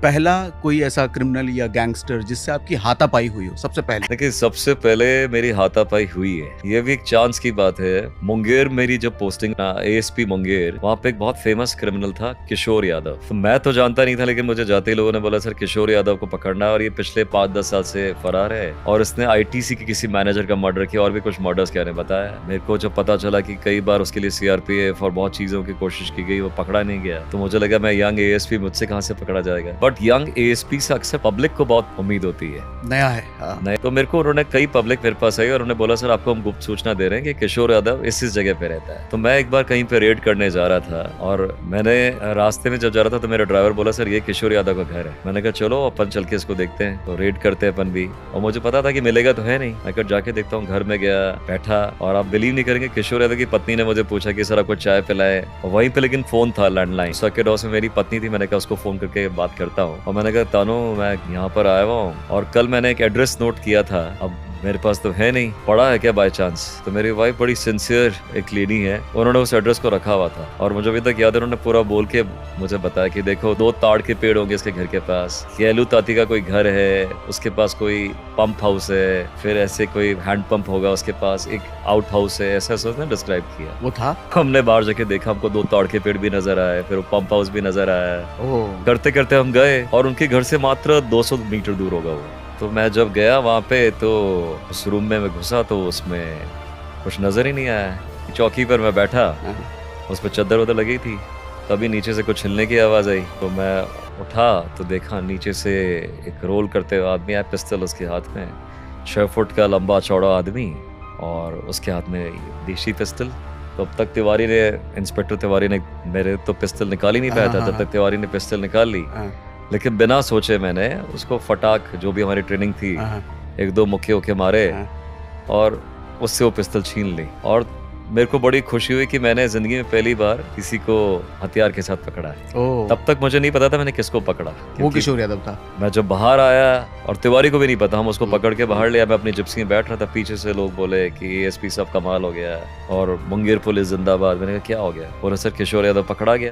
पहला कोई ऐसा क्रिमिनल या गैंगस्टर जिससे आपकी हाथापाई हुई हो सबसे पहले? देखिए, सबसे पहले मेरी हाथापाई हुई है, ये भी एक चांस की बात है। मुंगेर मेरी जब पोस्टिंग एएसपी मुंगेर, वहाँ पे एक बहुत फेमस क्रिमिनल था किशोर यादव। तो मैं तो जानता नहीं था, लेकिन मुझे जाते ही लोगों ने बोला सर किशोर यादव को पकड़ना है और ये पिछले 5-10 साल से फरार है और इसने आईटीसी के किसी मैनेजर का मर्डर किया और भी कुछ मर्डर्स क्या ने बताया। मेरे को जब पता चला कि कई बार उसके लिए सीआरपीएफ और बहुत चीजों की कोशिश की गई, वो पकड़ा नहीं गया, तो मुझे लगा मैं यंग एएसपी, मुझसे कहाँ से पकड़ा जाएगा। बट यंग एएसपी से अक्सर पब्लिक को बहुत उम्मीद होती है, नया है। हाँ। नहीं तो मेरे को उन्होंने कई पब्लिक मेरे पास आई और उन्होंने बोला सर आपको हम गुप्त सूचना दे रहे हैं कि किशोर यादव इस जगह पे रहता है। तो मैं एक बार कहीं पे रेड करने जा रहा था और मैंने रास्ते में जब जा रहा था तो मेरा ड्राइवर बोला सर ये किशोर यादव का घर है। मैंने कहा चलो अपन चल के इसको देखते हैं, तो रेड करते हैं अपन भी। और मुझे पता था कि मिलेगा तो है नहीं, मैं कहा जाके देखता हूँ। घर में गया, बैठा, और आप बिलीव नहीं करेंगे किशोर यादव की पत्नी ने मुझे पूछा कि सर आपको चाय पिलाए, और वहीं पे लेकिन फोन था लैंडलाइन। सर्किट हाउस में मेरी पत्नी थी, मैंने कहा उसको फोन करके बात करता हूँ। और मैंने कहा तानू मैं यहाँ पर आया हुआ हूँ और कल मैंने एक एड्रेस नोट किया था, अब मेरे पास तो है नहीं, पड़ा है क्या बाय चांस? तो मेरी वाइफ बड़ी सिंसियर एक लेडी है, उन्होंने उस एड्रेस को रखा हुआ था और मुझे अभी तक याद है, उन्होंने पूरा बोल के मुझे बताया कि देखो 2 ताड़ के पेड़ होंगे इसके घर के पास, केलू ताती का कोई घर है, उसके पास कोई पंप हाउस है, फिर ऐसे कोई हैंड पंप होगा, उसके पास एक आउट हाउस है, ऐसा उसने डिस्क्राइब किया। वो था? हमने बाहर जाके देखा, हमको 2 ताड़ के पेड़ भी नजर आए, फिर वो पंप हाउस भी नजर आया। ओह। करते करते हम गए और उनके घर से मात्र 200 मीटर दूर होगा वो। तो मैं जब गया वहाँ पे तो उस रूम में मैं घुसा तो उसमें कुछ नजर ही नहीं आया। चौकी पर मैं बैठा, उस पर चादर वादर लगी थी, तभी नीचे से कुछ हिलने की आवाज़ आई। तो मैं उठा तो देखा नीचे से एक रोल करते हुए आदमी आया, पिस्टल उसके हाथ में, 6 फुट का लंबा चौड़ा आदमी और उसके हाथ में देशी पिस्टल। तो अब तक तिवारी ने, इंस्पेक्टर तिवारी ने, मेरे तो पिस्टल निकाल ही नहीं पाया था, तब तक तिवारी ने पिस्टल निकाल ली। लेकिन बिना सोचे मैंने उसको फटाक, जो भी हमारी ट्रेनिंग थी, 1-2 मुक्के उके मारे और उससे वो पिस्तौल छीन ली। और मेरे को बड़ी खुशी हुई कि मैंने जिंदगी में पहली बार किसी को हथियार के साथ पकड़ा है। तब तक मुझे नहीं पता था मैंने किसको पकड़ा। वो किशोर यादव था। मैं जब बाहर आया, और तिवारी को भी नहीं पता, हम उसको पकड़ के बाहर लिया, मैं अपनी जिप्सी में बैठ रहा था, पीछे से लोग बोले कि एएसपी साहब कमाल हो गया और मुंगेर पुलिस जिंदाबाद। मैंने कहा क्या हो गया? बोले सर किशोर यादव पकड़ा गया।